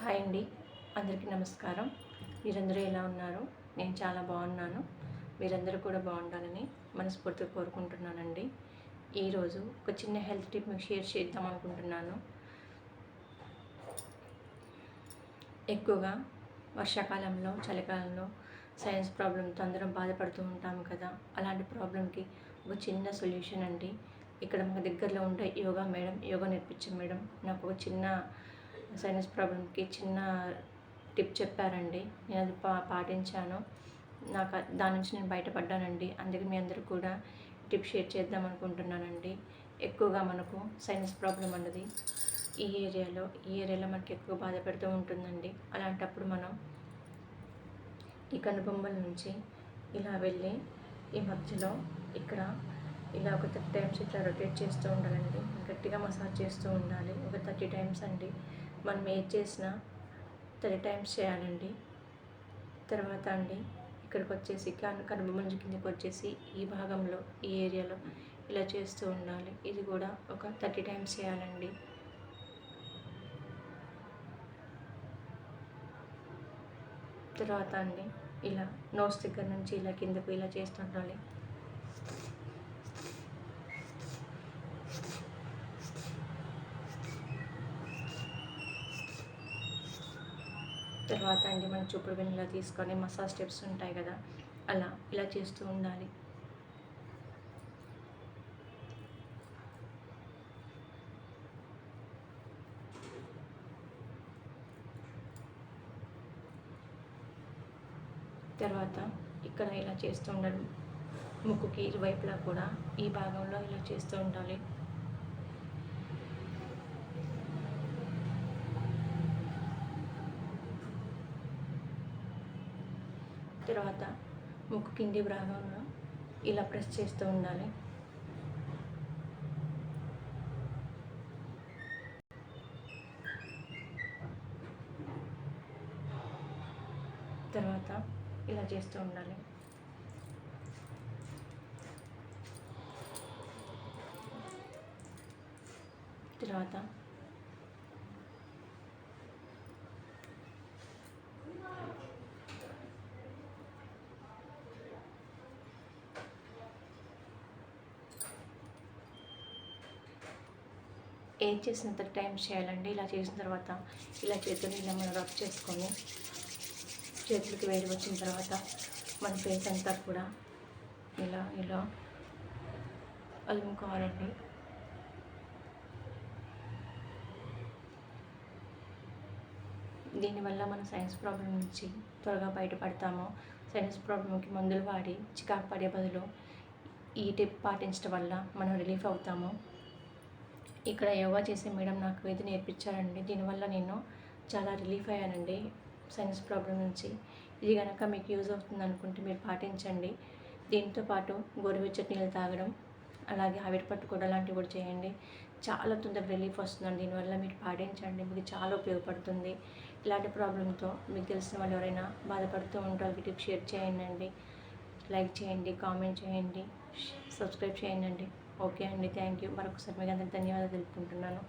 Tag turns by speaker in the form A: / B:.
A: Hi అండి, అందరికీ నమస్కారం. మీరందరూ ఎలా ఉన్నారు? నేను చాలా బాగున్నాను. మీరందరూ కూడా బాగుండాలని మనస్ఫూర్తిగా కోరుకుంటున్నానండి. ఈరోజు ఒక చిన్న హెల్త్ టిప్ మీకు షేర్ చేద్దాం అనుకుంటున్నాను. ఎక్కువగా వర్షాకాలంలో, చలికాలంలో సైనస్ ప్రాబ్లంతో అందరం బాధపడుతూ ఉంటాము కదా. అలాంటి ప్రాబ్లంకి ఒక చిన్న సొల్యూషన్ అండి. ఇక్కడ మన దగ్గరలో ఉండే యోగా నేర్పించే మేడం నాకు ఒక చిన్న సైనస్ ప్రాబ్లంకి చిన్న టిప్ చెప్పారండి. నేను అది పాటించాను. దాని నుంచి నేను బయటపడ్డానండి. అందుకే మీ అందరూ కూడా టిప్ షేర్ చేద్దాం అనుకుంటున్నానండి. ఎక్కువగా మనకు సైనస్ ప్రాబ్లం అన్నది ఈ ఏరియాలో మనకి ఎక్కువ బాధ పెడుతూ ఉంటుందండి. అలాంటప్పుడు మనం ఈ కనుబొమ్మల నుంచి ఇలా వెళ్ళి ఈ మధ్యలో ఇక్కడ ఇలా ఒక 30 టైమ్స్ ఇట్లా రొటేట్ చేస్తూ ఉండాలండి. గట్టిగా మసాజ్ చేస్తూ ఉండాలి. ఒక 30 టైమ్స్ అండి. మనం ఏది చేసినా 30 టైమ్స్ చేయాలండి. తర్వాత అండి ఇక్కడికి వచ్చేసి కనుబొమ్మల నుంచి కిందకి వచ్చేసి ఈ భాగంలో ఈ ఏరియాలో ఇలా చేస్తూ ఉండాలి. ఇది కూడా ఒక 30 టైమ్స్ చేయాలండి. తర్వాత అండి ఇలా నోస్ దగ్గర నుంచి ఇలా కిందకు ఇలా చేస్తుండాలి. తర్వాత అండి మన చూపుడు వెన్ను ఇలా తీసుకొని మసాజ్ స్టెప్స్ ఉంటాయి కదా, అలా ఇలా చేస్తూ ఉండాలి. తర్వాత ఇక్కడ ఇలా చేస్తూ ఉండాలి. ముక్కుకి ఇరువైపులా కూడా ఈ భాగంలో ఇలా చేస్తూ ఉండాలి. తర్వాత ముక్కు కింది భాగంలో ఇలా ప్రెస్ చేస్తూ ఉండాలి. తర్వాత ఇలా చేస్తూ ఉండాలి. తర్వాత ఏం చేసినంత టైం చేయాలండి. ఇలా చేసిన తర్వాత ఇలా చేతులు ఇలా మనం రబ్ చేసుకొని చేతులకి వేడి వచ్చిన తర్వాత మన ఫేస్ అంతా కూడా ఇలా ఇలా అలుముకోవాలండి. దీనివల్ల మన సైనస్ ప్రాబ్లం నుంచి త్వరగా బయటపడతాము. సైనస్ ప్రాబ్లంకి మందులు వాడి చికాకు పడే బదులు ఈ టిప్ పాటించడం వల్ల మనం రిలీఫ్ అవుతాము. ఇక్కడ యోగా చేసే మేడం నాకు ఇది నేర్పించారండి. దీనివల్ల నేను చాలా రిలీఫ్ అయ్యానండి సైనస్ ప్రాబ్లం నుంచి. ఇది కనుక మీకు యూజ్ అవుతుంది అనుకుంటే మీరు పాటించండి. దీంతో పాటు గోరువెచ్చటి నీళ్ళు తాగడం, అలాగే ఆవిరి పట్టుకోవడం లాంటివి కూడా చేయండి. చాలా తొందరగా రిలీఫ్ వస్తుందండి. దీనివల్ల మీరు పాటించండి, మీకు చాలా ఉపయోగపడుతుంది. ఇలాంటి ప్రాబ్లంతో మీకు తెలిసిన వాళ్ళు ఎవరైనా బాధపడుతూ ఉంటారు, టిప్ షేర్ చేయండి, లైక్ చేయండి, కామెంట్ చేయండి, సబ్స్క్రైబ్ చేయండి. ఓకే అండి, థ్యాంక్ యూ. మరొకసారి మీకు అందరికీ ధన్యవాదాలు తెలుపుకుంటున్నాను.